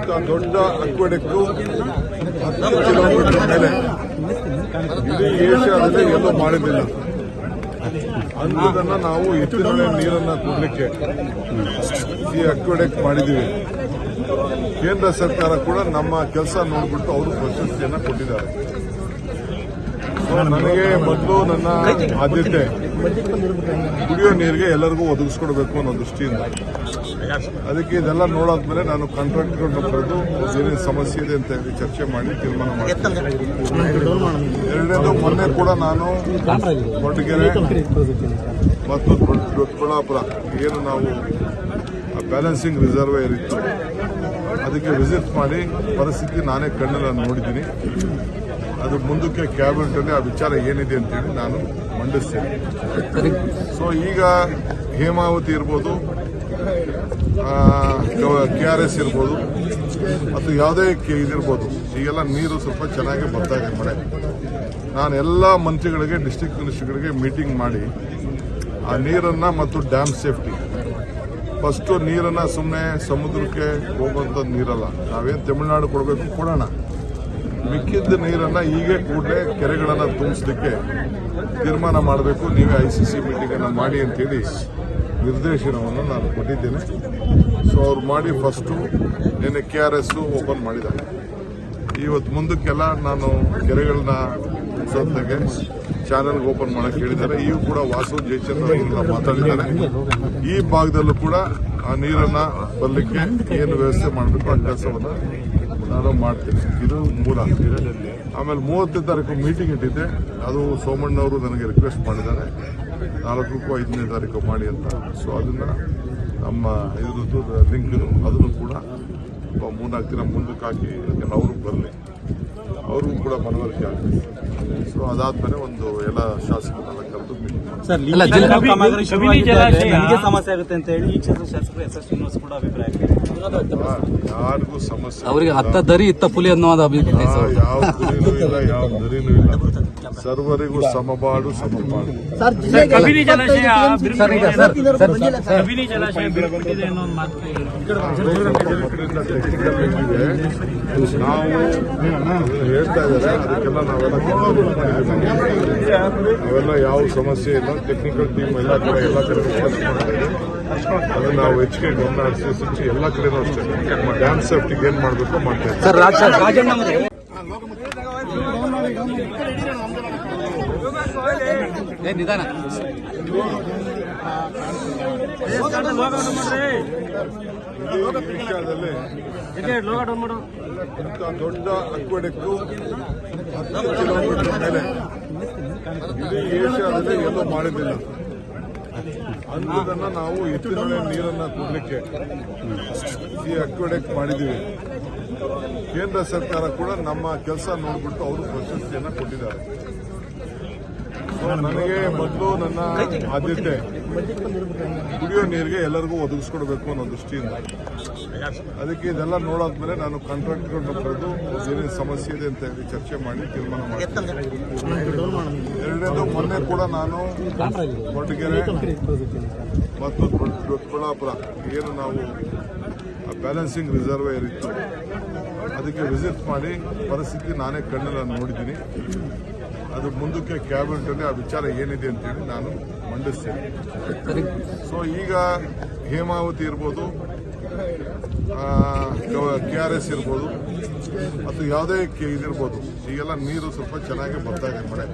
ಇಂಥ ದೊಡ್ಡ ಅಕ್ವೆಡಕ್ಟು 10 ಕಿಲೋಮೀಟರ್ ಮೇಲೆ ಇಡೀ ಏಷ್ಯಾದಲ್ಲಿ ಎಲ್ಲೂ ಮಾಡಿದ್ದಿಲ್ಲ. ಅಂಥದನ್ನ ನಾವು ಎತ್ತಿನ ನೀರನ್ನು ಕೊಡಲಿಕ್ಕೆ ಈ ಅಕ್ವೆಡಕ್ಟ್ ಮಾಡಿದ್ದೀವಿ. ಕೇಂದ್ರ ಸರ್ಕಾರ ಕೂಡ ನಮ್ಮ ಕೆಲಸ ನೋಡಿಬಿಟ್ಟು ಅವರು ಪ್ರಶಸ್ತಿಯನ್ನು ಕೊಟ್ಟಿದ್ದಾರೆ. ನನಗೆ ಮೊದಲು ನನ್ನ ಆದ್ಯತೆ ಕುಡಿಯೋ ನೀರಿಗೆ ಎಲ್ಲರಿಗೂ ಒದಗಿಸ್ಕೊಡ್ಬೇಕು ಅನ್ನೋ ದೃಷ್ಟಿಯಿಂದ, ಅದಕ್ಕೆ ಇದೆಲ್ಲ ನೋಡಾದ್ಮೇಲೆ ನಾನು ಕಾಂಟ್ರಾಕ್ಟ್ಗಳನ್ನ ಕರೆದು ಏನೇನು ಸಮಸ್ಯೆ ಇದೆ ಅಂತ ಹೇಳಿ ಚರ್ಚೆ ಮಾಡಿ ತೀರ್ಮಾನ ಮಾಡ್ತೀನಿ. ಎರಡನೇದು, ಮೊನ್ನೆ ಕೂಡ ನಾನು ಕೊರಟಗೆರೆ ಮತ್ತು ದೊಡ್ಡಬಳ್ಳಾಪುರ ಏನು ನಾವು ಬ್ಯಾಲೆನ್ಸಿಂಗ್ ರಿಸರ್ವೇಯರ್ ಇತ್ತು ಅದಕ್ಕೆ ವಿಸಿಟ್ ಮಾಡಿ ಪರಿಸ್ಥಿತಿ ನಾನೇ ಕಣ್ಣಲ್ಲಿ ನೋಡಿದ್ದೀನಿ. ಅದು ಮುಂದಕ್ಕೆ ಕ್ಯಾಬಿನೆಟ್ ಆ ವಿಚಾರ ಏನಿದೆ ಅಂತೇಳಿ ನಾನು ಮಂಡಿಸ್ತೇನೆ. ಸೊ ಈಗ ಹೇಮಾವತಿ ಇರ್ಬೋದು, KRS ಇರ್ಬೋದು, ಮತ್ತು ಯಾವುದೇ ಇದಿರ್ಬೋದು, ಈಗೆಲ್ಲ ನೀರು ಸ್ವಲ್ಪ ಚೆನ್ನಾಗಿ ಬರ್ತಾ ಇದೆ ಮಳೆ. ನಾನು ಎಲ್ಲ ಮಂತ್ರಿಗಳಿಗೆ, ಡಿಸ್ಟ್ರಿಕ್ಟ್ ಮಿನಿಸ್ಟರ್ಗಳಿಗೆ ಮೀಟಿಂಗ್ ಮಾಡಿ ಆ ನೀರನ್ನು ಮತ್ತು ಡ್ಯಾಮ್ ಸೇಫ್ಟಿ, ಫಸ್ಟು ನೀರನ್ನು ಸುಮ್ಮನೆ ಸಮುದ್ರಕ್ಕೆ ಹೋಗುವಂಥ ನೀರಲ್ಲ, ನಾವೇನು ತಮಿಳುನಾಡು ಕೊಡಬೇಕು ಕೊಡೋಣ, ಮಿಕ್ಕಿದ್ದ ನೀರನ್ನು ಹೀಗೆ ಕೂಡಲೇ ಕೆರೆಗಳನ್ನು ತುಂಬಿಸಲಿಕ್ಕೆ ತೀರ್ಮಾನ ಮಾಡಬೇಕು. ನೀವೇ ICC ಮೀಟಿಂಗನ್ನು ಮಾಡಿ ಅಂತೇಳಿ ನಿರ್ದೇಶನವನ್ನು ನಾನು ಕೊಟ್ಟಿದ್ದೇನೆ. ಸೊ ಅವ್ರು ಮಾಡಿ ಫಸ್ಟು ನಿನ್ನೆ KRS ಓಪನ್ ಮಾಡಿದ್ದಾರೆ. ಇವತ್ತು ಮುಂದಕ್ಕೆಲ್ಲ ನಾನು ಕೆರೆಗಳನ್ನ ತುಂಬಿಸೋದಕ್ಕೆ ಚಾನೆಲ್ಗೆ ಓಪನ್ ಮಾಡಕ್ಕೆ ಹೇಳಿದ್ದಾರೆ. ಇವು ಕೂಡ ವಾಸು ಜಯಚಂದ್ರ ಮಾತಾಡಿದ್ದಾರೆ. ಈ ಭಾಗದಲ್ಲೂ ಕೂಡ ಆ ನೀರನ್ನು ಬರಲಿಕ್ಕೆ ಏನು ವ್ಯವಸ್ಥೆ ಮಾಡಬೇಕು ಆ ಕೆಲಸವನ್ನು ನಾನು ಮಾಡ್ತೀನಿ. ಇದು ಮೂಲ. ಆಮೇಲೆ 30ನೇ ತಾರೀಕು ಮೀಟಿಂಗ್ ಇಟ್ಟಿದ್ದೆ, ಅದು ಸೋಮಣ್ಣವರು ನನಗೆ ರಿಕ್ವೆಸ್ಟ್ ಮಾಡಿದ್ದಾರೆ 4ಕ್ಕೂ 5ನೇ ತಾರೀಕು ಮಾಡಿ ಅಂತ. ಸೊ ಅದನ್ನು ನಮ್ಮ ಇದ್ರದ್ದು ಲಿಂಕ್ ಅದನ್ನು ಕೂಡ 3-4 ದಿನ ಮುಂದಕ್ಕೆ ಹಾಕಿ ಅವರು ಬರಲಿ, ಅವ್ರಿಗೂ ಕೂಡ ಮನವರಿಕೆ ಆಗ್ತದೆ. ಸೊ ಅದಾದ್ಮೇಲೆ ಒಂದು ಎಲ್ಲ ಶಾಸಕರನ್ನೆಲ್ಲ ಕರೆದು ಮೀಟಿಂಗ್ ಸಮಸ್ಯೆ ಆಗುತ್ತೆ ಅಂತ ಹೇಳಿ ಈ ಕ್ಷೇತ್ರದ ಶಾಸಕರು SS ಶ್ರೀನಿವಾಸ್ ಕೂಡ ಅಭಿಪ್ರಾಯ. ಯಾರಿಗೂ ಸಮಸ್ಯೆ ಅವರಿಗೆ ಅತ್ತ ದರಿ ಇತ್ತ ಪುಲಿ ಅನ್ನೋದು ಅಭಿಪ್ರಾಯ. ಯಾವ ದರಿನೂ ಇಲ್ಲ, ಯಾವ ದರಿನೂ ಇಲ್ಲ. ಸರ್ವರಿಗೂ ಸಮಬಾಡು ಸಮಪಾಡು. ಕಬಿನಿ ಜಲಾಶಯ ಬಿರುಕುಟ್ಟಿದೆ ಅನ್ನೋ ಒಂದು ಮಾತು ನಾವು ಹೇಳ್ತಾ ಇದ್ದಾರೆ. ಅದಕ್ಕೆಲ್ಲ ನಾವೆಲ್ಲ ಯಾವ ಸಮಸ್ಯೆ ಇಲ್ಲ. ಟೆಕ್ನಿಕಲ್ ಟೀಮ್ ಎಲ್ಲ ಕಡೆ ಅದನ್ನು ನಾವು ಹೆಚ್ಚಿಗೆ ಗಮನ ಹರಿಸಿ ಎಲ್ಲ ಕಡೆನೂ ಅಷ್ಟೇ ಡ್ಯಾಮ್ ಸೇಫ್ಟಿಗೆ ಏನ್ ಮಾಡಬೇಕು ಮಾಡ್ತಾ ಇದ್ದೀವಿ. ನಿಧಾನ ವಿಷಯದಲ್ಲಿ ಇಂಥ ದೊಡ್ಡ ಅಕ್ವೆಡಕ್ಟು 10 ಕಿಲೋಮೀಟರ್ ಮೇಲೆ ಇಡೀ ಏಷ್ಯಾದಲ್ಲಿ ಎಲ್ಲೂ ಮಾಡಿದ್ದಿಲ್ಲ. ಅಂಥದನ್ನ ನಾವು ಎತ್ತಿನ ನೀರನ್ನು ಕೊಡಲಿಕ್ಕೆ ಈ ಅಕ್ವೆಡಕ್ಟ್ ಮಾಡಿದ್ದೀವಿ. ಕೇಂದ್ರ ಸರ್ಕಾರ ಕೂಡ ನಮ್ಮ ಕೆಲಸ ನೋಡಿಬಿಟ್ಟು ಅವರು ಪ್ರಶಸ್ತಿಯನ್ನು ಕೊಟ್ಟಿದ್ದಾರೆ. ನನಗೆ ಮೊದಲು ನನ್ನ ಆದ್ಯತೆ ಕುಡಿಯೋ ನೀರಿಗೆ ಎಲ್ಲರಿಗೂ ಒದಗಿಸ್ಕೊಡ್ಬೇಕು ಅನ್ನೋ ದೃಷ್ಟಿಯಿಂದ, ಅದಕ್ಕೆ ಇದೆಲ್ಲ ನೋಡಾದ್ಮೇಲೆ ನಾನು ಕಾಂಟ್ರಾಕ್ಟ್ಗಳನ್ನ ಕರೆದು ಏನೇನು ಸಮಸ್ಯೆ ಇದೆ ಅಂತ ಹೇಳಿ ಚರ್ಚೆ ಮಾಡಿ ತೀರ್ಮಾನ ಮಾಡ್ತೀನಿ. ಎರಡನೇದು, ಮೊನ್ನೆ ಕೂಡ ನಾನು ಕೊರಟಗೆರೆ ಮತ್ತು ದೊಡ್ಡಬಳ್ಳಾಪುರ ಏನು ನಾವು ಬ್ಯಾಲೆನ್ಸಿಂಗ್ ರಿಸರ್ವೇಯರ್ ಇತ್ತು ಅದಕ್ಕೆ ವಿಸಿಟ್ ಮಾಡಿ ಪರಿಸ್ಥಿತಿ ನಾನೇ ಕಣ್ಣಲ್ಲಿ ನೋಡಿದ್ದೀನಿ. ಅದು ಮುಂದಕ್ಕೆ ಕ್ಯಾಬಿನೆಟ್ ಆ ವಿಚಾರ ಏನಿದೆ ಅಂತೇಳಿ ನಾನು ಮಂಡಿಸ್ತೇನೆ. ಸೊ ಈಗ ಹೇಮಾವತಿ ಇರ್ಬೋದು, KRS ಇರ್ಬೋದು, ಮತ್ತು ಯಾವುದೇ ಇದಿರ್ಬೋದು, ಈಗೆಲ್ಲ ನೀರು ಸ್ವಲ್ಪ ಚೆನ್ನಾಗಿ ಬರ್ತಾ ಇದೆ ಮಳೆ.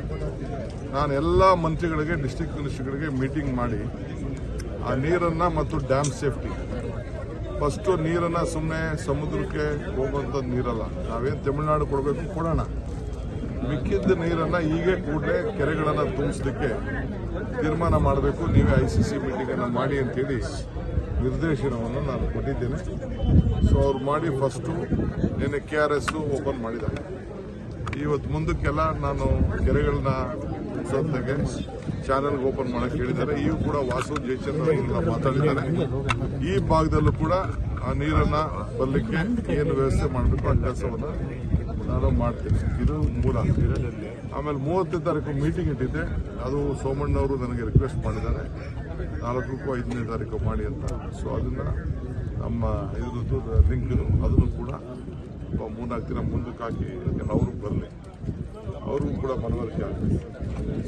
ನಾನು ಎಲ್ಲ ಮಂತ್ರಿಗಳಿಗೆ, ಡಿಸ್ಟ್ರಿಕ್ಟ್ ಮಿನಿಸ್ಟರ್ಗಳಿಗೆ ಮೀಟಿಂಗ್ ಮಾಡಿ ಆ ನೀರನ್ನು ಮತ್ತು ಡ್ಯಾಮ್ ಸೇಫ್ಟಿ, ಫಸ್ಟು ನೀರನ್ನು ಸುಮ್ಮನೆ ಸಮುದ್ರಕ್ಕೆ ಹೋಗುವಂಥ ನೀರಲ್ಲ, ನಾವೇನು ತಮಿಳುನಾಡು ಕೊಡಬೇಕು ಕೊಡೋಣ, ಮಿಕ್ಕಿದ್ದ ನೀರನ್ನು ಹೀಗೆ ಕೂಡಲೇ ಕೆರೆಗಳನ್ನು ತುಂಬಿಸಲಿಕ್ಕೆ ತೀರ್ಮಾನ ಮಾಡಬೇಕು. ನೀವೇ ICC ಮೀಟಿಂಗನ್ನು ಮಾಡಿ ಅಂತೇಳಿ ನಿರ್ದೇಶನವನ್ನು ನಾನು ಕೊಟ್ಟಿದ್ದೇನೆ. ಸೊ ಅವ್ರು ಮಾಡಿ ಫಸ್ಟು ನಿನ್ನೆ KRS ಓಪನ್ ಮಾಡಿದ್ದಾರೆ. ಇವತ್ತು ಮುಂದಕ್ಕೆಲ್ಲ ನಾನು ಕೆರೆಗಳನ್ನ ತುಂಬಿಸೋದಕ್ಕೆ ಚಾನೆಲ್ಗೆ ಓಪನ್ ಮಾಡಕ್ಕೆ ಹೇಳಿದ್ದಾರೆ. ಇವು ಕೂಡ ವಾಸು ಜಯಚಂದ್ರ ಮಾತಾಡಿದ್ದಾರೆ. ಈ ಭಾಗದಲ್ಲೂ ಕೂಡ ಆ ನೀರನ್ನು ಬರಲಿಕ್ಕೆ ಏನು ವ್ಯವಸ್ಥೆ ಮಾಡಬೇಕು ಆ ಕೆಲಸವನ್ನು ನಾನು ಮಾಡ್ತೀನಿ. ಇದು ಮೂಲ. ಆಮೇಲೆ 30ನೇ ತಾರೀಕು ಮೀಟಿಂಗ್ ಇಟ್ಟಿದ್ದೆ, ಅದು ಸೋಮಣ್ಣವರು ನನಗೆ ರಿಕ್ವೆಸ್ಟ್ ಮಾಡಿದ್ದಾರೆ 4ಕ್ಕೂ 5ನೇ ತಾರೀಕು ಮಾಡಿ ಅಂತ. ಸೊ ಅದನ್ನು ನಮ್ಮ ಇದ್ರದ್ದು ಲಿಂಕ್ ಅದನ್ನು ಕೂಡ 3-4 ದಿನ ಮುಂದಕ್ಕೆ ಹಾಕಿ ಯಾಕಂದ್ರೆ ಅವರು ಬರಲಿ, ಅವ್ರಿಗೂ ಕೂಡ ಮನವರಿಕೆ ಆಗಲಿ.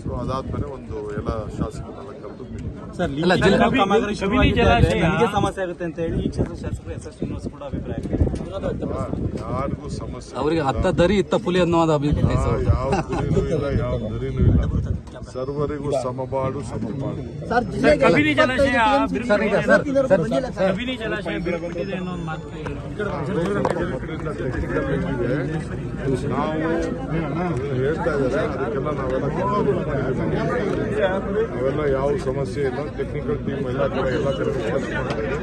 ಸೊ ಅದಾದ್ಮೇಲೆ ಒಂದು ಎಲ್ಲ ಶಾಸಕರನ್ನೆಲ್ಲ ಕರೆದು meeting ಮಾಡ್ತೀವಿ. ಸರ್ ಅಲ್ಲ, ಜಿಲ್ಲಾ ಕಾಮಗಾರಿ ಶುರುವಾಗಿದೆ, ನನಗೆ ಸಮಸ್ಯೆ ಆಗುತ್ತೆ ಅಂತ ಹೇಳಿ ಈ ಕ್ಷೇತ್ರದ ಶಾಸಕರು ಎಸ್ ಎಸ್ ಶ್ರೀನಿವಾಸ್ ಕೂಡ ಅಭಿಪ್ರಾಯ ಯಾರಿಗೂ ಸಮಸ್ಯೆ ಅವರಿಗೆ ಅತ್ತ ದರಿ ಇತ್ತ ಪುಲಿ ಅನ್ನೋದು ಅಭಿಪ್ರಾಯ ಸರ್. ಯಾವ ಗುರಿನೂ ಇಲ್ಲ, ಯಾವ ದರಿನೂ ಇಲ್ಲ. ಸರ್ವರಿಗೂ ಸಮಬಾಡು ಸಮಪಾಡು. ಕಬಿನಿ ಜಲಾಶಯ ಸರ್, ಈಗ ಸರ್, ಕಬಿನಿ ಜಲಾಶಯ ಬಿರುಬಿಟ್ಟಿದೆ ಅನ್ನೋ ಒಂದು ಮಾತು ಟೆಕ್ನಿಕಲ್ ಇದೆ. ನಾವು ಹೇಳ್ತಾ ಇದ್ದಾರೆ, ಅದಕ್ಕೆಲ್ಲ ನಾವೆಲ್ಲ ಯಾವ ಸಮಸ್ಯೆ ಇಲ್ಲ. ಟೆಕ್ನಿಕಲ್ ಟೀಮ್ ಎಲ್ಲ ಕಡೆ ವಿಶ್ವಾಸ ಮಾಡ್ತಾ ಇದೆ.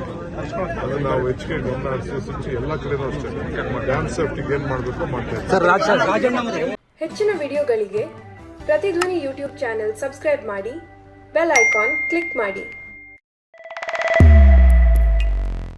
ಅದನ್ನ ನಾವು ಹೆಚ್ಚಿಗೆ ಗಮನ ಹರಿಸಿ ಎಲ್ಲ ಕಡೆನೂ ಅಷ್ಟೇ ಡ್ಯಾಮ್ ಸೇಫ್ಟಿಗೆ ಏನ್ ಮಾಡಬೇಕು ಮಾಡ್ತಾ ಇದ್ದೀವಿ. ಹೆಚ್ಚಿನ ವಿಡಿಯೋಗಳಿಗೆ ಪ್ರತಿಧ್ವನಿ ಯೂಟ್ಯೂಬ್ ಚಾನೆಲ್ ಸಬ್ಸ್ಕ್ರೈಬ್ ಮಾಡಿ, ಬೆಲ್ ಐಕಾನ್ ಕ್ಲಿಕ್ ಮಾಡಿ.